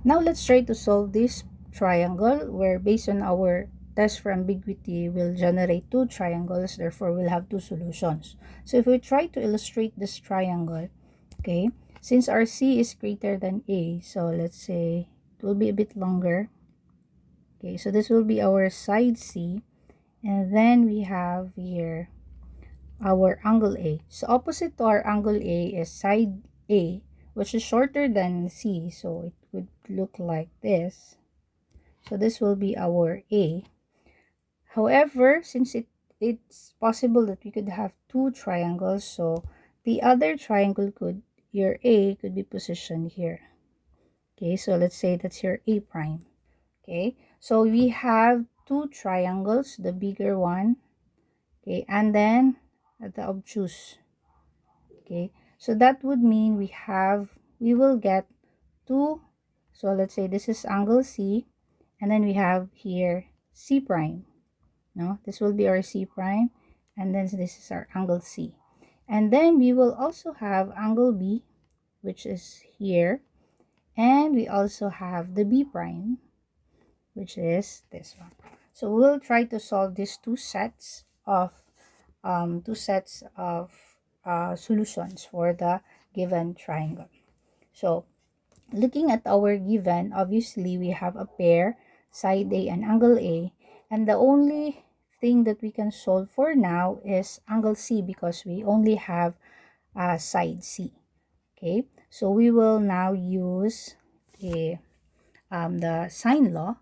Now let's try to solve this triangle where based on our test for ambiguity will generate two triangles, therefore we'll have two solutions. So if we try to illustrate this triangle, okay, since our C is greater than A, so let's say it will be a bit longer. Okay, so this will be our side C, and then we have here our angle A. So opposite to our angle A is side A, which is shorter than C, so it would look like this. So this will be our A. However, since it's possible that we could have two triangles, so the other triangle could, your A could be positioned here. Okay, so let's say that's your A prime. Okay, so we have two triangles, the bigger one, okay, and then the obtuse. Okay, so that would mean we will get two. So let's say this is angle C, and then we have here C prime. No, this will be our C prime, and then this is our angle C. And then we will also have angle B, which is here, and we also have the B prime, which is this one. So we'll try to solve these two sets of solutions for the given triangle. So looking at our given, obviously we have a pair, side A and angle A, and the only thing that we can solve for now is angle C because we only have side C. Okay, so we will now use the sine law.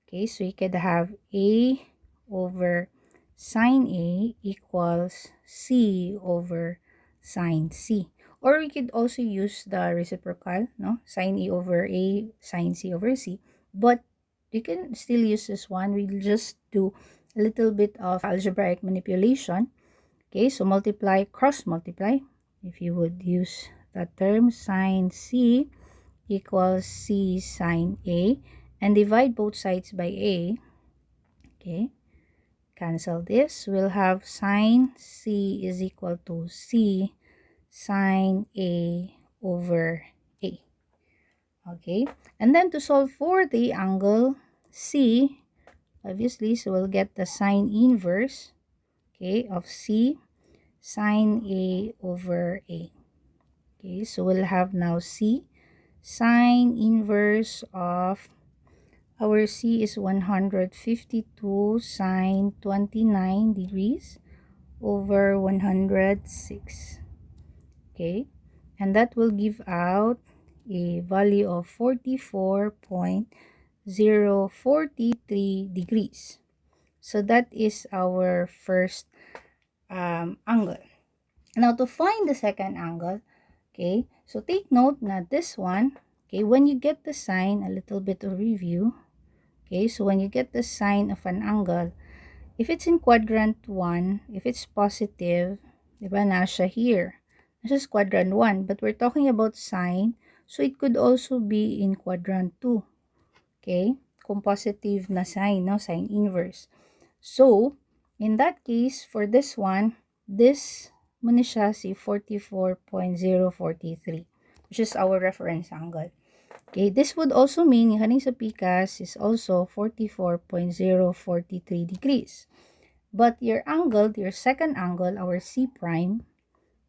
Okay, so you could have A over sine A equals C over sine C. Or we could also use the reciprocal, no? Sine A over A, sine C over C. But you can still use this one. We'll just do a little bit of algebraic manipulation. Okay, so multiply, cross multiply. If you would use that term, sine C equals C sine A, and divide both sides by A. Okay, cancel this. We'll have sine C is equal to C sine A over A. Okay, and then to solve for the angle C, obviously, so we'll get the sine inverse, okay, of C sine A over A. Okay, so we'll have now C sine inverse of our C is 152 sine 29 degrees over 106. Okay, and that will give out a value of 44.043 degrees. So that is our first angle. Now to find the second angle, okay, so take note na this one, okay, when you get the sine, a little bit of review. Okay, so when you get the sine of an angle, if it's in quadrant 1, if it's positive, diba, nasa here. This is quadrant 1, but we're talking about sine, so it could also be in quadrant 2. Okay, kung positive na sine, no, sine inverse. So, in that case, for this one, this muna siya si 44.043, which is our reference angle. Okay, this would also mean yung kaning sa PCAS is also 44.043 degrees. But your angle, your second angle, our C prime,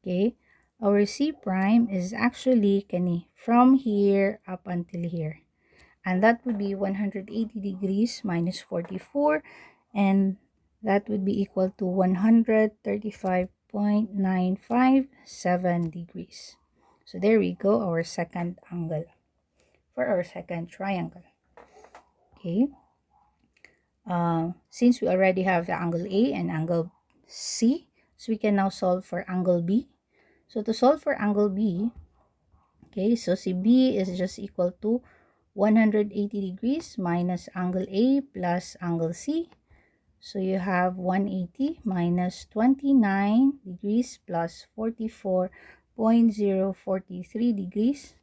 okay, our C prime is actually kani from here up until here. And that would be 180 degrees minus 44, and that would be equal to 135.957 degrees. So there we go, our second angle for our second triangle. Okay, since we already have the angle A and angle C, so we can now solve for angle B. So to solve for angle B, okay, so si B is just equal to 180 degrees minus angle A plus angle C. So you have 180 minus 29 degrees plus 44.043 degrees,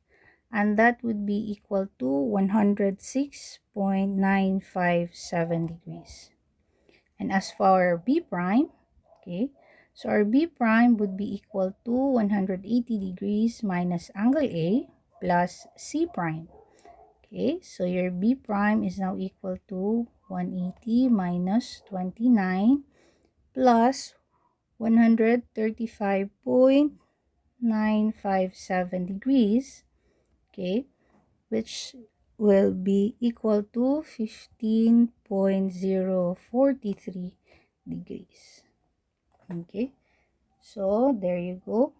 and that would be equal to 106.957 degrees. And as for our B prime, okay, so our B prime would be equal to 180 degrees minus angle A plus C prime. Okay, so your B prime is now equal to 180 minus 29 plus 135.957 degrees, okay, which will be equal to 15.043 degrees. Okay, so there you go.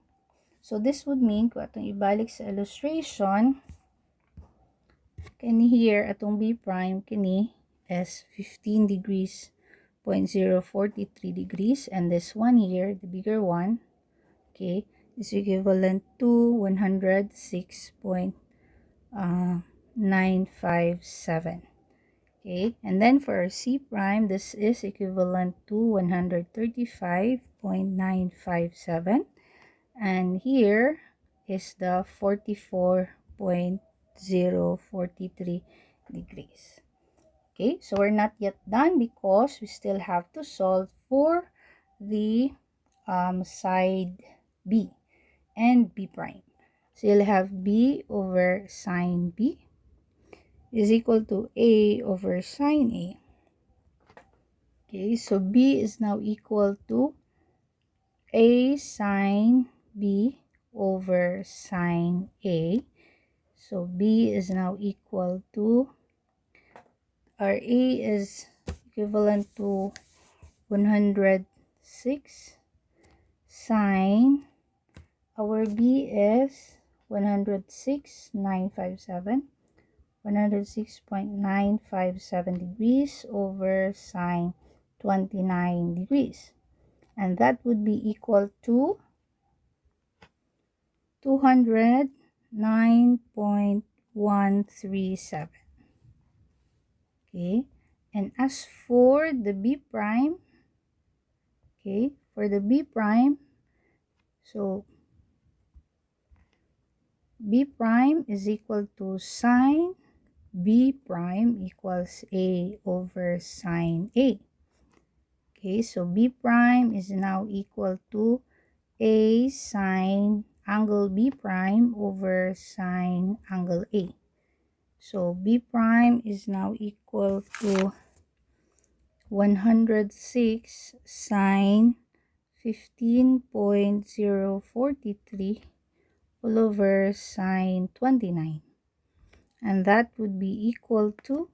So this would mean, kung atong ibalik sa illustration, kani here atong B prime kini is 15 degrees 0.043 degrees, and this one here, the bigger one, okay, is equivalent to 106.957. Okay, and then for our C prime, this is equivalent to 135.957, and here is the 44.043 degrees. Okay, so we're not yet done because we still have to solve for the side B and B prime. So you'll have B over sine B is equal to A over sine A. Okay, so B is now equal to A sine B over sine A. So B is now equal to, our A is equivalent to 106 sine, our B is 106.957 degrees over sine 29 degrees, and that would be equal to 209.137. Okay, and as for the B prime, okay, for the B prime, so B prime is equal to sine B prime equals A over sine A. Okay, so B prime is now equal to A sine angle B prime over sine angle A. So B prime is now equal to 106 sine 15.043 all over sine 29. And that would be equal to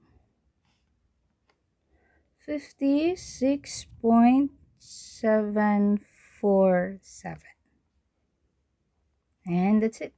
56.747. And that's it.